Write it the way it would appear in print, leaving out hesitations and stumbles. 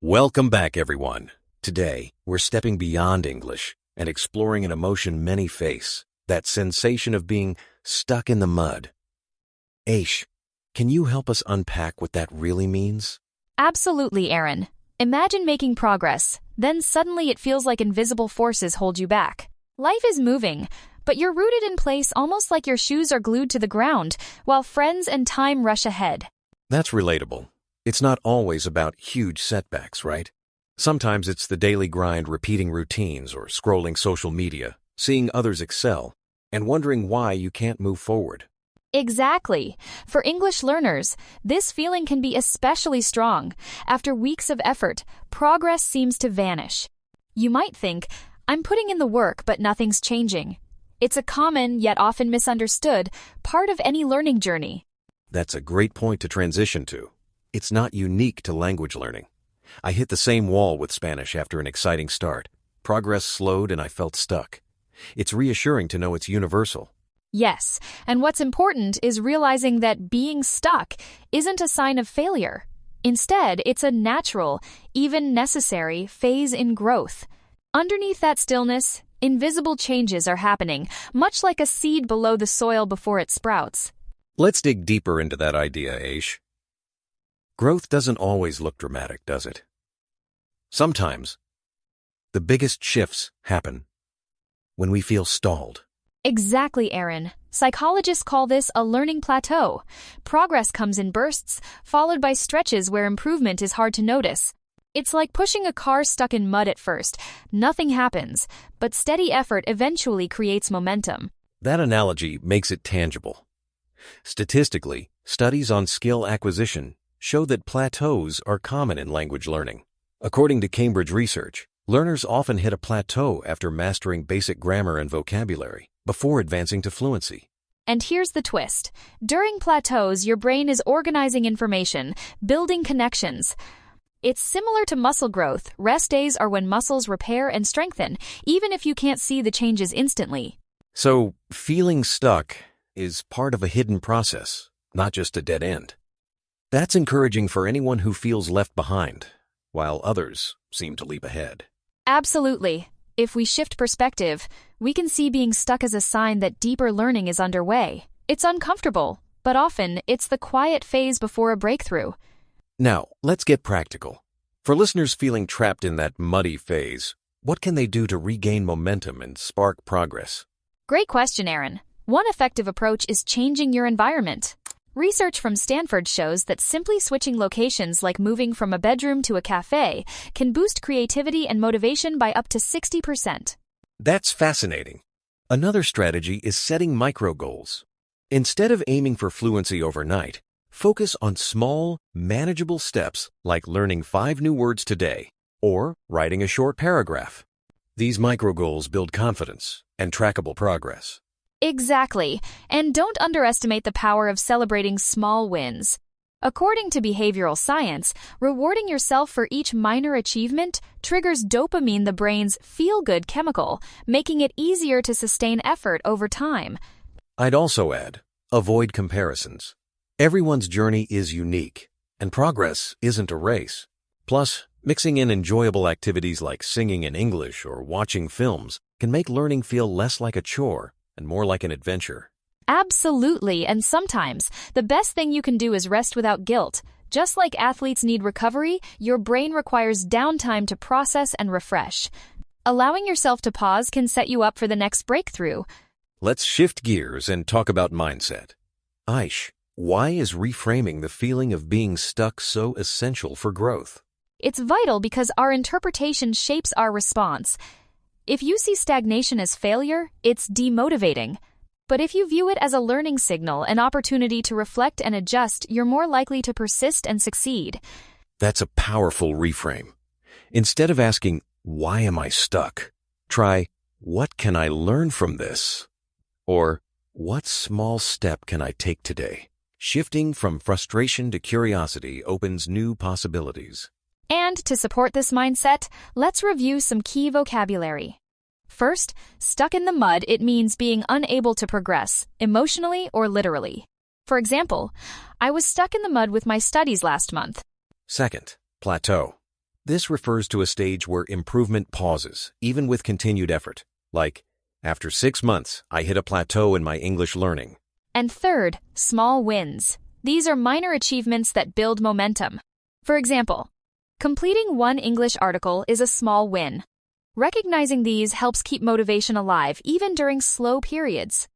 Welcome back, everyone. Today, we're stepping beyond English and exploring an emotion many face, that sensation of being stuck in the mud. Aish, can you help us unpack what that really means? Absolutely, Aaron. Imagine making progress, then suddenly it feels like invisible forces hold you back. Life is moving, but you're rooted in place almost like your shoes are glued to the ground, while friends and time rush ahead. That's relatable. It's not always about huge setbacks, right? Sometimes it's the daily grind, repeating routines or scrolling social media, seeing others excel, and wondering why you can't move forward. Exactly. For English learners, this feeling can be especially strong. After weeks of effort, progress seems to vanish. You might think, I'm putting in the work, but nothing's changing. It's a common, yet often misunderstood, part of any learning journey. That's a great point to transition to. It's not unique to language learning. I hit the same wall with Spanish after an exciting start. Progress slowed and I felt stuck. It's reassuring to know it's universal. Yes, and what's important is realizing that being stuck isn't a sign of failure. Instead, it's a natural, even necessary phase in growth. Underneath that stillness, invisible changes are happening, much like a seed below the soil before it sprouts. Let's dig deeper into that idea, Aish. Growth doesn't always look dramatic, does it? Sometimes, the biggest shifts happen when we feel stalled. Exactly, Aaron. Psychologists call this a learning plateau. Progress comes in bursts, followed by stretches where improvement is hard to notice. It's like pushing a car stuck in mud at first. Nothing happens, but steady effort eventually creates momentum. That analogy makes it tangible. Statistically, studies on skill acquisition show that plateaus are common in language learning. According to Cambridge research, learners often hit a plateau after mastering basic grammar and vocabulary, before advancing to fluency. And here's the twist. During plateaus, your brain is organizing information, building connections. It's similar to muscle growth. Rest days are when muscles repair and strengthen, even if you can't see the changes instantly. So, feeling stuck is part of a hidden process, not just a dead end. That's encouraging for anyone who feels left behind, while others seem to leap ahead. Absolutely. If we shift perspective, we can see being stuck as a sign that deeper learning is underway. It's uncomfortable, but often it's the quiet phase before a breakthrough. Now, let's get practical. For listeners feeling trapped in that muddy phase, what can they do to regain momentum and spark progress? Great question, Aaron. One effective approach is changing your environment. Research from Stanford shows that simply switching locations, like moving from a bedroom to a cafe, can boost creativity and motivation by up to 60%. That's fascinating. Another strategy is setting micro goals. Instead of aiming for fluency overnight, focus on small, manageable steps like learning 5 new words today or writing a short paragraph. These micro goals build confidence and trackable progress. Exactly, and don't underestimate the power of celebrating small wins. According to behavioral science, rewarding yourself for each minor achievement triggers dopamine, the brain's feel-good chemical, making it easier to sustain effort over time. I'd also add, avoid comparisons. Everyone's journey is unique, and progress isn't a race. Plus, mixing in enjoyable activities like singing in English or watching films can make learning feel less like a chore and more like an adventure. Absolutely, and sometimes the best thing you can do is rest without guilt. Just like athletes need recovery, your brain requires downtime to process and refresh. Allowing yourself to pause can set you up for the next breakthrough. Let's shift gears and talk about mindset. Aish, why is reframing the feeling of being stuck so essential for growth? It's vital because our interpretation shapes our response. If you see stagnation as failure, it's demotivating. But if you view it as a learning signal, an opportunity to reflect and adjust, you're more likely to persist and succeed. That's a powerful reframe. Instead of asking, why am I stuck? Try, what can I learn from this? Or, what small step can I take today? Shifting from frustration to curiosity opens new possibilities. And to support this mindset, let's review some key vocabulary. First, stuck in the mud, it means being unable to progress, emotionally or literally. For example, I was stuck in the mud with my studies last month. Second, plateau. This refers to a stage where improvement pauses, even with continued effort. Like, after 6 months, I hit a plateau in my English learning. And third, small wins. These are minor achievements that build momentum. For example, completing one English article is a small win. Recognizing these helps keep motivation alive even during slow periods.